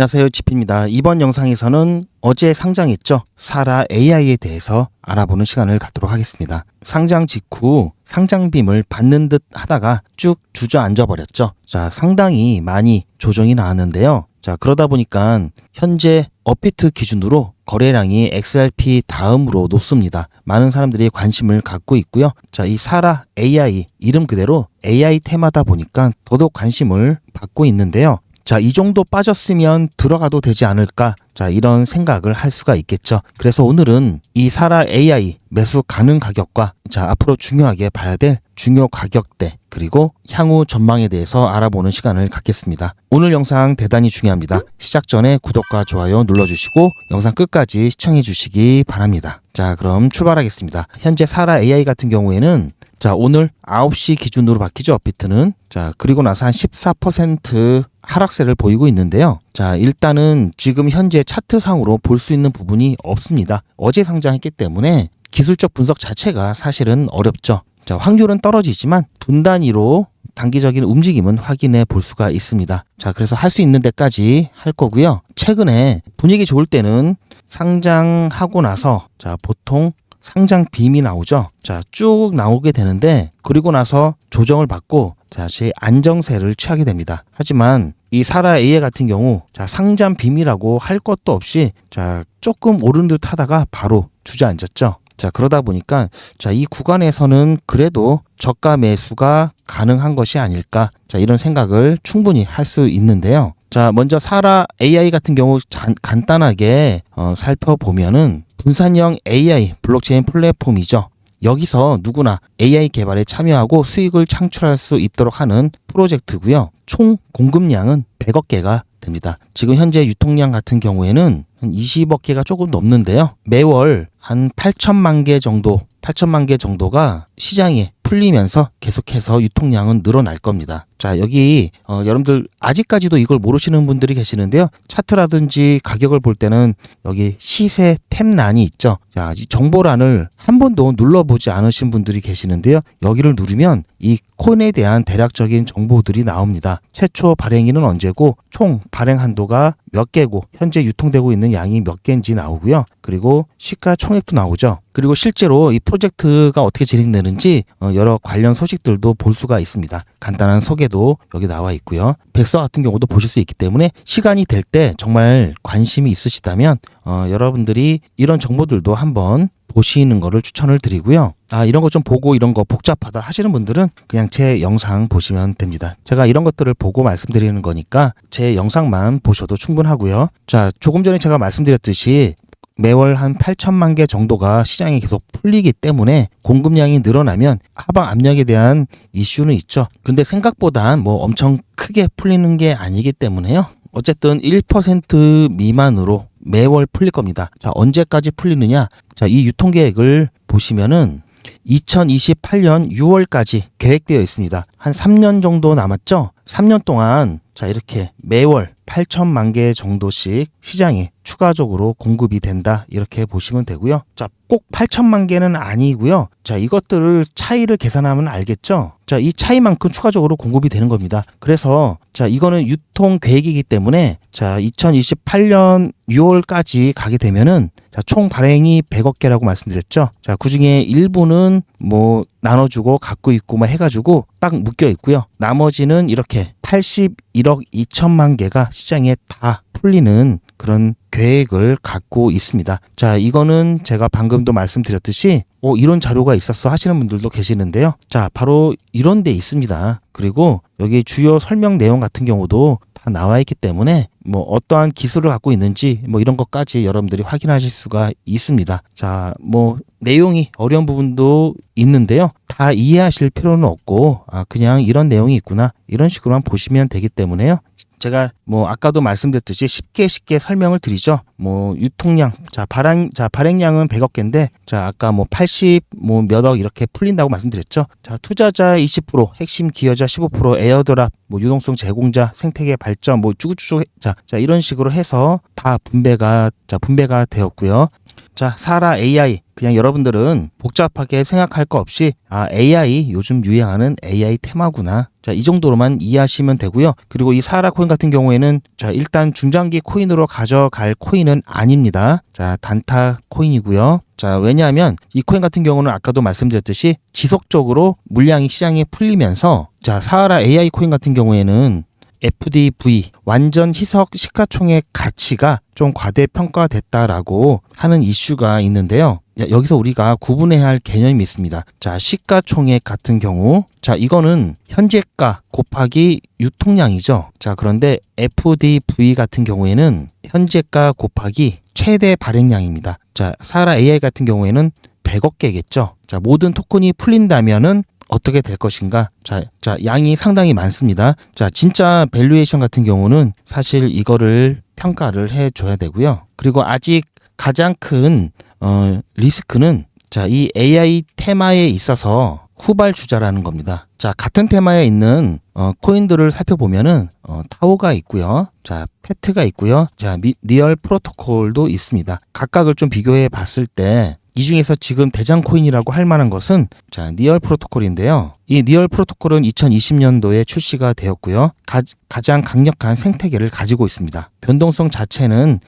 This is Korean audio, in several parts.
안녕하세요, 지피입니다. 이번 영상에서는 어제 상장했죠. 사라 AI에 대해서 알아보는 시간을 갖도록 하겠습니다. 상장 직후 상장빔을 받는 듯 하다가 쭉 주저앉아 버렸죠. 자, 상당히 많이 조정이 나왔는데요. 자, 그러다 보니까 현재 업비트 기준으로 거래량이 XRP 다음으로 높습니다. 많은 사람들이 관심을 갖고 있고요. 자, 이 사라 AI 이름 그대로 AI 테마다 보니까 더더욱 관심을 받고 있는데요. 자, 이 정도 빠졌으면 들어가도 되지 않을까? 자, 이런 생각을 할 수가 있겠죠. 그래서 오늘은 이 사라 AI 매수 가능 가격과 자, 앞으로 중요하게 봐야 될 중요 가격대 그리고 향후 전망에 대해서 알아보는 시간을 갖겠습니다. 오늘 영상 대단히 중요합니다. 시작 전에 구독과 좋아요 눌러주시고 영상 끝까지 시청해 주시기 바랍니다. 자, 그럼 출발하겠습니다. 현재 사라 AI 같은 경우에는 자, 오늘 9시 기준으로 바뀌죠. 업비트는. 자, 그리고 나서 한 14% 하락세를 보이고 있는데요. 자, 일단은 지금 현재 차트상으로 볼 수 있는 부분이 없습니다. 어제 상장했기 때문에 기술적 분석 자체가 사실은 어렵죠. 자, 확률은 떨어지지만 분 단위로 단기적인 움직임은 확인해 볼 수가 있습니다. 자, 그래서 할 수 있는 데까지 할 거고요. 최근에 분위기 좋을 때는 상장하고 나서 자, 보통 상장 빔이 나오죠. 자, 쭉 나오게 되는데 그리고 나서 조정을 받고 다시 안정세를 취하게 됩니다. 하지만 이 사라 AI 같은 경우 자, 상장 빔이라고 할 것도 없이 자, 조금 오른 듯 하다가 바로 주저앉았죠. 자, 그러다 보니까 자, 이 구간에서는 그래도 저가 매수가 가능한 것이 아닐까? 자, 이런 생각을 충분히 할 수 있는데요. 자, 먼저 사라 AI 같은 경우 간단하게 살펴보면은 분산형 AI 블록체인 플랫폼이죠. 여기서 누구나 AI 개발에 참여하고 수익을 창출할 수 있도록 하는 프로젝트고요. 총 공급량은 100억 개가 됩니다. 지금 현재 유통량 같은 경우에는 한 20억 개가 조금 넘는데요. 매월 한 8천만 개 정도가 시장에 풀리면서 계속해서 유통량은 늘어날 겁니다. 자, 여기 여러분들 아직까지도 이걸 모르시는 분들이 계시는데요. 차트라든지 가격을 볼 때는 여기 시세 탭란이 있죠. 자, 이 정보란을 한 번도 눌러보지 않으신 분들이 계시는데요. 여기를 누르면 이 코인에 대한 대략적인 정보들이 나옵니다. 최초 발행일은 언제고 총 발행 한도가 몇 개고 현재 유통되고 있는 양이 몇 개인지 나오고요. 그리고 시가총액도 나오죠. 그리고 실제로 이 프로젝트가 어떻게 진행되는지 여러 관련 소식들도 볼 수가 있습니다. 간단한 소개도 여기 나와 있고요. 백서 같은 경우도 보실 수 있기 때문에 시간이 될 때 정말 관심이 있으시다면 여러분들이 이런 정보들도 한번 보시는 거를 추천을 드리고요. 아, 이런 거 좀 보고 이런 거 복잡하다 하시는 분들은 그냥 제 영상 보시면 됩니다. 제가 이런 것들을 보고 말씀드리는 거니까 제 영상만 보셔도 충분하고요. 자, 조금 전에 제가 말씀드렸듯이 매월 한 8천만 개 정도가 시장에 계속 풀리기 때문에 공급량이 늘어나면 하방 압력에 대한 이슈는 있죠. 근데 생각보다 뭐 엄청 크게 풀리는 게 아니기 때문에요. 어쨌든 1% 미만으로 매월 풀릴 겁니다. 자, 언제까지 풀리느냐? 자, 이 유통 계획을 보시면은 2028년 6월까지 계획되어 있습니다. 한 3년 정도 남았죠? 3년 동안 자, 이렇게 매월 8천만 개 정도씩 시장에 추가적으로 공급이 된다. 이렇게 보시면 되고요. 자, 꼭 8천만 개는 아니고요. 자, 이것들을 차이를 계산하면 알겠죠? 자, 이 차이만큼 추가적으로 공급이 되는 겁니다. 그래서 자, 이거는 유통 계획이기 때문에 자, 2028년 6월까지 가게 되면은 자, 총 발행이 100억 개라고 말씀드렸죠. 자, 그중에 일부는 뭐 나눠주고 갖고 있고 뭐 해가지고 딱 묶여 있고요. 나머지는 이렇게 81억 2천만 개가 시장에 다 풀리는 그런 계획을 갖고 있습니다. 자, 이거는 제가 방금도 말씀드렸듯이 이런 자료가 있었어 하시는 분들도 계시는데요. 자, 바로 이런 데 있습니다. 그리고 여기 주요 설명 내용 같은 경우도 다 나와 있기 때문에 뭐 어떠한 기술을 갖고 있는지 뭐 이런 것까지 여러분들이 확인하실 수가 있습니다. 자, 뭐 내용이 어려운 부분도 있는데요. 다 이해하실 필요는 없고 그냥 이런 내용이 있구나 이런 식으로만 보시면 되기 때문에요. 제가 뭐 아까도 말씀드렸듯이 쉽게 설명을 드리죠. 뭐 유통량 발행량은 100억 개인데 자, 아까 뭐 80 뭐 몇 억 이렇게 풀린다고 말씀드렸죠. 자, 투자자 20%, 핵심 기여자 15%, 에어드랍, 뭐 유동성 제공자, 생태계 발전 뭐 쭈구쭈구 자, 이런 식으로 해서 다 분배가 되었고요. 자, 사라 AI. 그냥 여러분들은 복잡하게 생각할 거 없이 AI 요즘 유행하는 AI 테마구나. 자, 이 정도로만 이해하시면 되고요. 그리고 이 사라 코인 같은 경우에는 자, 일단 중장기 코인으로 가져갈 코인은 아닙니다. 자, 단타 코인이고요. 자, 왜냐하면 이 코인 같은 경우는 아까도 말씀드렸듯이 지속적으로 물량이 시장에 풀리면서 자, 사라 AI 코인 같은 경우에는 FDV 완전 희석 시가총액 가치가 좀 과대평가됐다라고 하는 이슈가 있는데요. 여기서 우리가 구분해야 할 개념이 있습니다. 자, 시가총액 같은 경우 자, 이거는 현재가 곱하기 유통량이죠. 자, 그런데 FDV 같은 경우에는 현재가 곱하기 최대 발행량입니다. 자, 사라 AI 같은 경우에는 100억 개겠죠. 자, 모든 토큰이 풀린다면은 어떻게 될 것인가? 자, 양이 상당히 많습니다. 자, 진짜 밸류에이션 같은 경우는 사실 이거를 평가를 해줘야 되고요. 그리고 아직 가장 큰 리스크는 자, 이 AI 테마에 있어서 후발주자라는 겁니다. 자, 같은 테마에 있는 코인들을 살펴보면은 타오가 있고요. 자, 페트가 있고요. 자, 니얼 프로토콜도 있습니다. 각각을 좀 비교해 봤을 때 이 중에서 지금 대장 코인이라고 할 만한 것은 자, 니얼 프로토콜인데요. 이 니얼 프로토콜은 2020년도에 출시가 되었고요. 가장 강력한 생태계를 가지고 있습니다. 변동성 자체는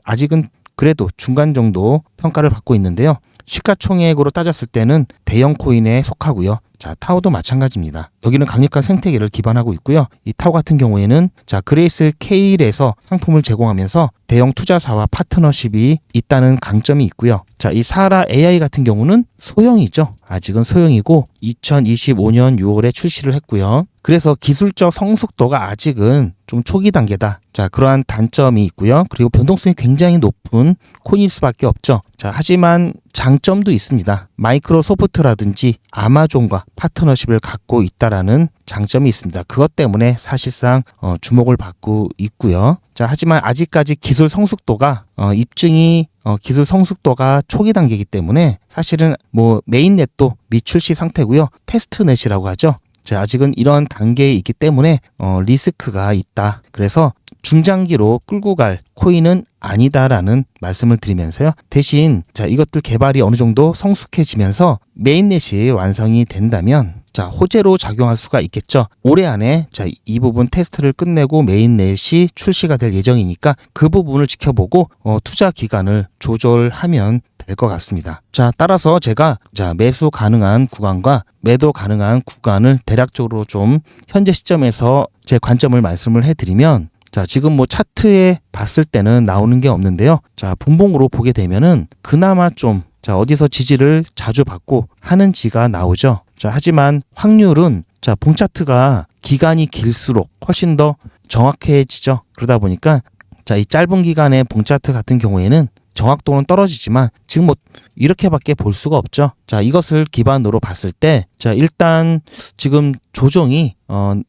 아직은 그래도 중간 정도 평가를 받고 있는데요. 시가총액으로 따졌을 때는 대형 코인에 속하고요. 자, 타오도 마찬가지입니다. 여기는 강력한 생태계를 기반하고 있고요. 이 타오 같은 경우에는 자, 그레이스 케일에서 상품을 제공하면서 대형 투자사와 파트너십이 있다는 강점이 있고요. 자, 이 사라 AI 같은 경우는 소형이죠. 아직은 소형이고 2025년 6월에 출시를 했고요. 그래서 기술적 성숙도가 아직은 좀 초기 단계다. 자, 그러한 단점이 있고요. 그리고 변동성이 굉장히 높은 코인일 수밖에 없죠. 자, 하지만 장점도 있습니다. 마이크로소프트라든지 아마존과 파트너십을 갖고 있다라는 장점이 있습니다. 그것 때문에 사실상 주목을 받고 있고요. 자, 하지만 아직까지 기술 성숙도가 입증이 기술 성숙도가 초기 단계이기 때문에 사실은 뭐 메인넷도 미출시 상태고요. 테스트넷이라고 하죠. 자, 아직은 이런 단계에 있기 때문에 리스크가 있다. 그래서 중장기로 끌고 갈 코인은 아니다라는 말씀을 드리면서요. 대신 자, 이것들 개발이 어느 정도 성숙해지면서 메인넷이 완성이 된다면 자, 호재로 작용할 수가 있겠죠. 올해 안에 자, 이 부분 테스트를 끝내고 메인넷이 출시가 될 예정이니까 그 부분을 지켜보고 투자 기간을 조절하면 될 것 같습니다. 자, 따라서 제가 자, 매수 가능한 구간과 매도 가능한 구간을 대략적으로 좀 현재 시점에서 제 관점을 말씀을 해드리면 자, 지금 뭐 차트에 봤을 때는 나오는 게 없는데요. 자, 분봉으로 보게 되면은 그나마 좀 자, 어디서 지지를 자주 받고 하는지가 나오죠. 자, 하지만 확률은 자, 봉 차트가 기간이 길수록 훨씬 더 정확해지죠. 그러다 보니까 자, 이 짧은 기간의 봉 차트 같은 경우에는 정확도는 떨어지지만 지금 뭐 이렇게밖에 볼 수가 없죠. 자, 이것을 기반으로 봤을 때 자, 일단 지금 조정이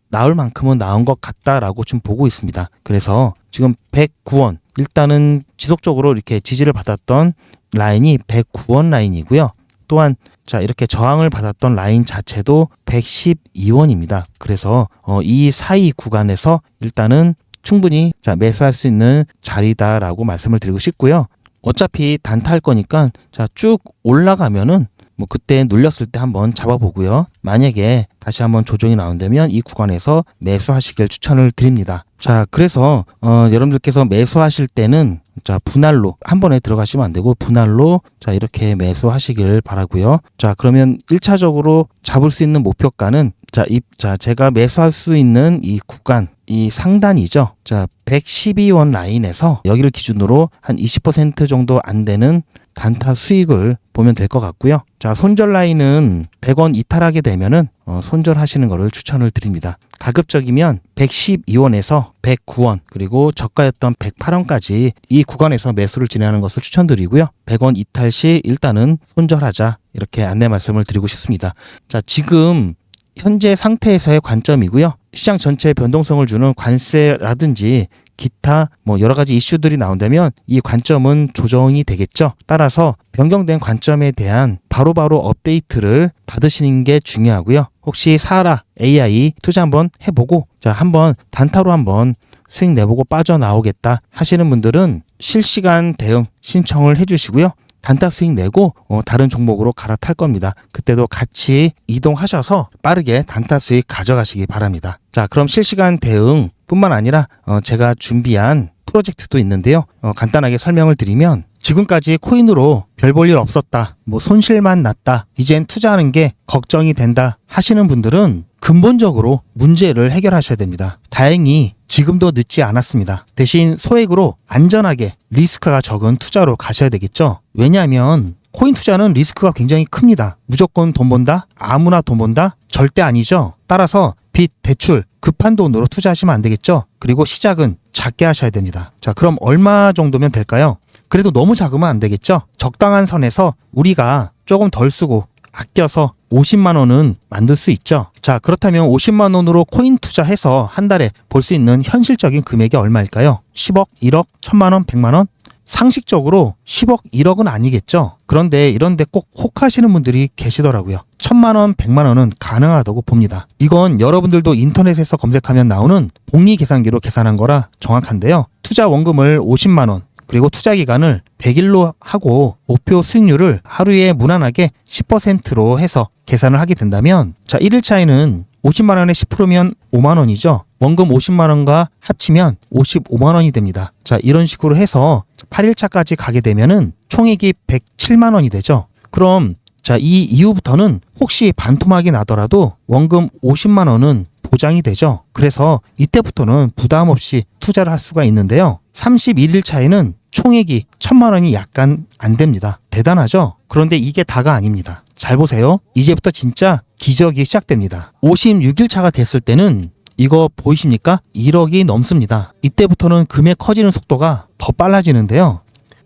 나올 만큼은 나온 것 같다라고 좀 보고 있습니다. 그래서 지금 109원 일단은 지속적으로 이렇게 지지를 받았던 라인이 109원 라인이고요. 또한 자, 이렇게 저항을 받았던 라인 자체도 112원입니다. 그래서 이 사이 구간에서 일단은 충분히 자, 매수할 수 있는 자리다라고 말씀을 드리고 싶고요. 어차피 단타할 거니까 자, 쭉 올라가면은 뭐 그때 눌렸을 때 한번 잡아보고요. 만약에 다시 한번 조정이 나온다면 이 구간에서 매수하시길 추천을 드립니다. 자, 그래서 여러분들께서 매수하실 때는 자, 분할로 한 번에 들어가시면 안 되고 분할로 자, 이렇게 매수하시길 바라고요. 자, 그러면 1차적으로 잡을 수 있는 목표가는 자, 제가 매수할 수 있는 이 구간 이 상단이죠. 자, 112원 라인에서 여기를 기준으로 한 20% 정도 안 되는 단타 수익을 보면 될 것 같고요. 자, 손절 라인은 100원 이탈하게 되면은 손절하시는 거를 추천을 드립니다. 가급적이면 112원에서 109원 그리고 저가였던 108원까지 이 구간에서 매수를 진행하는 것을 추천드리고요. 100원 이탈 시 일단은 손절하자 이렇게 안내 말씀을 드리고 싶습니다. 자, 지금 현재 상태에서의 관점이고요. 시장 전체에 변동성을 주는 관세라든지 기타 뭐 여러 가지 이슈들이 나온다면 이 관점은 조정이 되겠죠. 따라서 변경된 관점에 대한 바로바로 업데이트를 받으시는 게 중요하고요. 혹시 사라 AI 투자 한번 해보고 자, 한번 단타로 한번 수익 내보고 빠져나오겠다 하시는 분들은 실시간 대응 신청을 해주시고요. 단타 수익 내고 다른 종목으로 갈아탈 겁니다. 그때도 같이 이동하셔서 빠르게 단타 수익 가져가시기 바랍니다. 자, 그럼 실시간 대응 뿐만 아니라 제가 준비한 프로젝트도 있는데요. 간단하게 설명을 드리면 지금까지 코인으로 별 볼 일 없었다, 뭐 손실만 났다, 이젠 투자하는 게 걱정이 된다 하시는 분들은 근본적으로 문제를 해결하셔야 됩니다. 다행히 지금도 늦지 않았습니다. 대신 소액으로 안전하게 리스크가 적은 투자로 가셔야 되겠죠. 왜냐하면 코인 투자는 리스크가 굉장히 큽니다. 무조건 돈 번다? 아무나 돈 번다? 절대 아니죠. 따라서 빚, 대출, 급한 돈으로 투자하시면 안 되겠죠. 그리고 시작은 작게 하셔야 됩니다. 자, 그럼 얼마 정도면 될까요? 그래도 너무 작으면 안 되겠죠. 적당한 선에서 우리가 조금 덜 쓰고 아껴서 50만 원은 만들 수 있죠. 자, 그렇다면 50만 원으로 코인 투자해서 한 달에 볼 수 있는 현실적인 금액이 얼마일까요? 10억, 1억, 1000만 원, 100만 원? 상식적으로 10억, 1억은 아니겠죠. 그런데 이런데 꼭 혹하시는 분들이 계시더라고요. 1000만 원, 100만 원은 가능하다고 봅니다. 이건 여러분들도 인터넷에서 검색하면 나오는 복리 계산기로 계산한 거라 정확한데요. 투자 원금을 50만 원, 그리고 투자 기간을 100일로 하고 목표 수익률을 하루에 무난하게 10%로 해서 계산을 하게 된다면, 자, 1일 차이는 50만 원에 10%면 5만 원이죠. 원금 50만 원과 합치면 55만 원이 됩니다. 자, 이런 식으로 해서 8일 차까지 가게 되면은 총액이 107만 원이 되죠. 그럼 자, 이 이후부터는 혹시 반토막이 나더라도 원금 50만 원은 보장이 되죠. 그래서 이때부터는 부담 없이 투자를 할 수가 있는데요. 31일 차에는 총액이 1000만 원이 약간 안 됩니다. 대단하죠? 그런데 이게 다가 아닙니다. 잘 보세요. 이제부터 진짜 기적이 시작됩니다. 56일 차가 됐을 때는 이거 보이십니까? 1억이 넘습니다. 이때부터는 금액 커지는 속도가 더 빨라지는데요.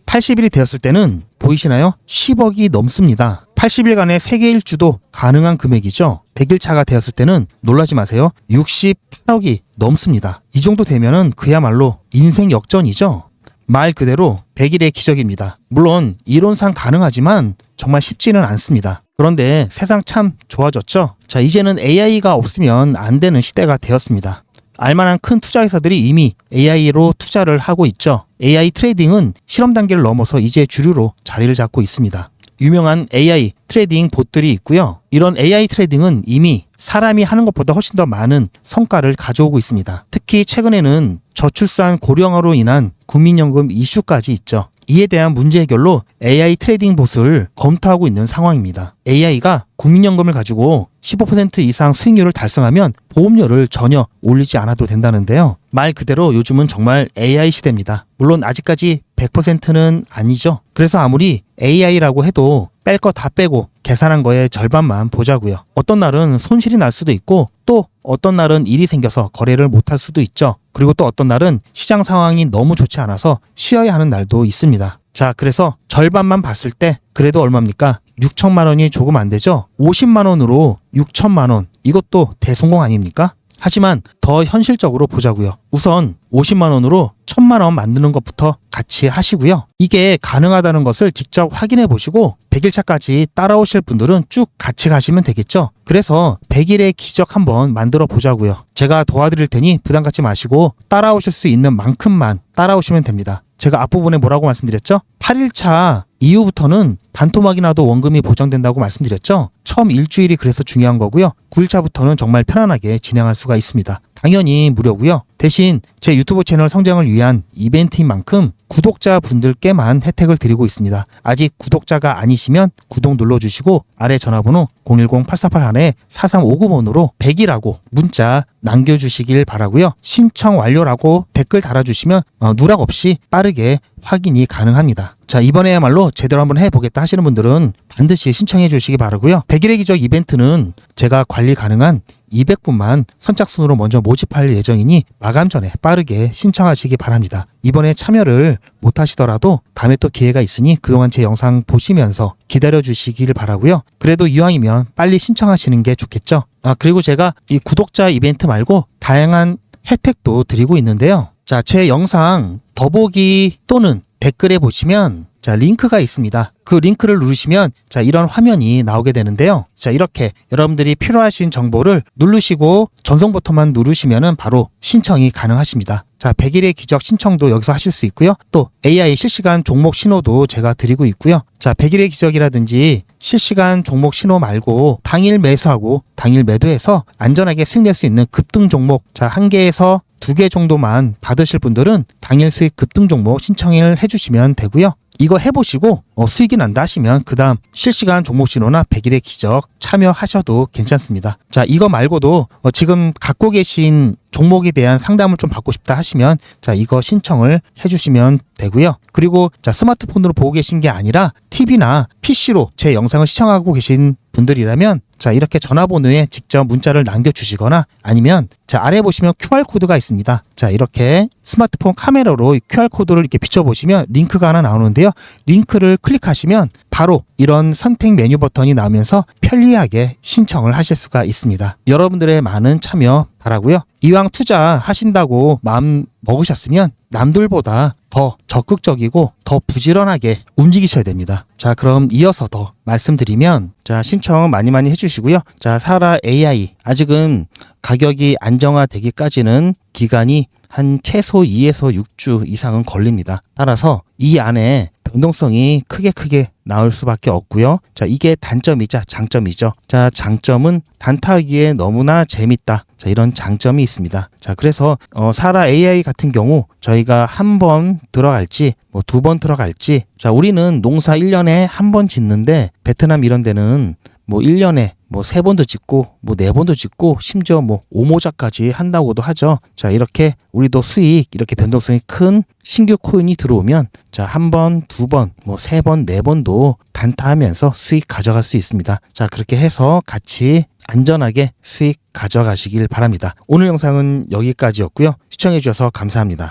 80일이 되었을 때는 보이시나요? 10억이 넘습니다. 80일간의 세계 일주도 가능한 금액이죠. 100일 차가 되었을 때는 놀라지 마세요. 68억이 넘습니다. 이 정도 되면은 그야말로 인생 역전이죠. 말 그대로 100일의 기적입니다. 물론 이론상 가능하지만 정말 쉽지는 않습니다. 그런데 세상 참 좋아졌죠? 자, 이제는 AI가 없으면 안 되는 시대가 되었습니다. 알만한 큰 투자 회사들이 이미 AI로 투자를 하고 있죠. AI 트레이딩은 실험 단계를 넘어서 이제 주류로 자리를 잡고 있습니다. 유명한 AI 트레이딩 봇들이 있고요. 이런 AI 트레이딩은 이미 사람이 하는 것보다 훨씬 더 많은 성과를 가져오고 있습니다. 특히 최근에는 저출산 고령화로 인한 국민연금 이슈까지 있죠. 이에 대한 문제 해결로 AI 트레이딩 봇을 검토하고 있는 상황입니다. AI가 국민연금을 가지고 15% 이상 수익률을 달성하면 보험료를 전혀 올리지 않아도 된다는데요. 말 그대로 요즘은 정말 AI 시대입니다. 물론 아직까지 100%는 아니죠. 그래서 아무리 AI라고 해도 뺄 거 다 빼고 계산한 거의 절반만 보자고요. 어떤 날은 손실이 날 수도 있고 또 어떤 날은 일이 생겨서 거래를 못할 수도 있죠. 그리고 또 어떤 날은 시장 상황이 너무 좋지 않아서 쉬어야 하는 날도 있습니다. 자, 그래서 절반만 봤을 때 그래도 얼마입니까? 6천만 원이 조금 안 되죠? 50만 원으로 6천만 원. 이것도 대성공 아닙니까? 하지만 더 현실적으로 보자고요. 우선 50만 원으로 1000만 원 만드는 것부터 같이 하시고요. 이게 가능하다는 것을 직접 확인해 보시고 100일 차까지 따라오실 분들은 쭉 같이 가시면 되겠죠. 그래서 100일의 기적 한번 만들어 보자고요. 제가 도와드릴 테니 부담 갖지 마시고 따라오실 수 있는 만큼만 따라오시면 됩니다. 제가 앞부분에 뭐라고 말씀드렸죠? 8일차 이후부터는 반토막이 나도 원금이 보장된다고 말씀드렸죠? 처음 일주일이 그래서 중요한 거고요. 9일차부터는 정말 편안하게 진행할 수가 있습니다. 당연히 무료고요. 대신 제 유튜브 채널 성장을 위한 이벤트인 만큼 구독자분들께만 혜택을 드리고 있습니다. 아직 구독자가 아니시면 구독 눌러주시고 아래 전화번호 010-848-4359번으로 100이라고 문자 남겨주시길 바라고요. 신청 완료라고 댓글 달아주시면 누락 없이 빠르게 확인이 가능합니다. 자, 이번에야말로 제대로 한번 해보겠다 하시는 분들은 반드시 신청해 주시기 바라고요. 100일의 기적 이벤트는 제가 관리 가능한 200분만 선착순으로 먼저 모집할 예정이니 마감 전에 빠르게 신청하시기 바랍니다. 이번에 참여를 못하시더라도 다음에 또 기회가 있으니 그동안 제 영상 보시면서 기다려주시길 바라고요. 그래도 이왕이면 빨리 신청하시는 게 좋겠죠. 그리고 제가 이 구독자 이벤트 말고 다양한 혜택도 드리고 있는데요. 자, 제 영상 더보기 또는 댓글에 보시면 자, 링크가 있습니다. 그 링크를 누르시면 자, 이런 화면이 나오게 되는데요. 자, 이렇게 여러분들이 필요하신 정보를 누르시고 전송 버튼만 누르시면은 바로 신청이 가능하십니다. 자, 100일의 기적 신청도 여기서 하실 수 있고요. 또 AI 실시간 종목 신호도 제가 드리고 있고요. 자, 100일의 기적이라든지 실시간 종목 신호 말고 당일 매수하고 당일 매도해서 안전하게 수익 낼 수 있는 급등 종목, 자, 1개에서 2개 정도만 받으실 분들은 당일 수익 급등 종목 신청을 해주시면 되고요. 이거 해보시고 수익이 난다 하시면 그 다음 실시간 종목 신호나 100일의 기적 참여하셔도 괜찮습니다. 자, 이거 말고도 지금 갖고 계신 종목에 대한 상담을 좀 받고 싶다 하시면 자, 이거 신청을 해주시면 되고요. 그리고 자, 스마트폰으로 보고 계신 게 아니라 TV나 PC로 제 영상을 시청하고 계신 분들이라면 자, 이렇게 전화번호에 직접 문자를 남겨주시거나 아니면 자, 아래 보시면 QR코드가 있습니다. 자, 이렇게 스마트폰 카메라로 QR코드를 이렇게 비춰보시면 링크가 하나 나오는데요. 링크를 클릭하시면 바로 이런 선택 메뉴 버튼이 나오면서 편리하게 신청을 하실 수가 있습니다. 여러분들의 많은 참여 바라고요. 이왕 투자하신다고 마음 먹으셨으면 남들보다 더 적극적이고 더 부지런하게 움직이셔야 됩니다. 자, 그럼 이어서 더 말씀드리면 자, 신청 많이 해주시고요. 자, 사라 AI 아직은 가격이 안정화되기까지는 기간이 한 최소 2에서 6주 이상은 걸립니다. 따라서 이 안에 변동성이 크게 나올 수밖에 없고요. 자, 이게 단점이자 장점이죠. 자, 장점은 단타하기에 너무나 재밌다. 자, 이런 장점이 있습니다. 자, 그래서 사라 AI 같은 경우 저희가 한 번 들어갈지 뭐 2번 들어갈지, 자, 우리는 농사 1년에 한 번 짓는데 베트남 이런 데는 뭐 1년에 뭐 3번도 짓고 뭐 4번도 짓고 심지어 뭐 5모작까지 한다고도 하죠. 자, 이렇게 우리도 수익 이렇게 변동성이 큰 신규 코인이 들어오면 자, 1번, 2번, 뭐 3번, 4번도 단타하면서 수익 가져갈 수 있습니다. 자, 그렇게 해서 같이 안전하게 수익 가져가시길 바랍니다. 오늘 영상은 여기까지였고요. 시청해 주셔서 감사합니다.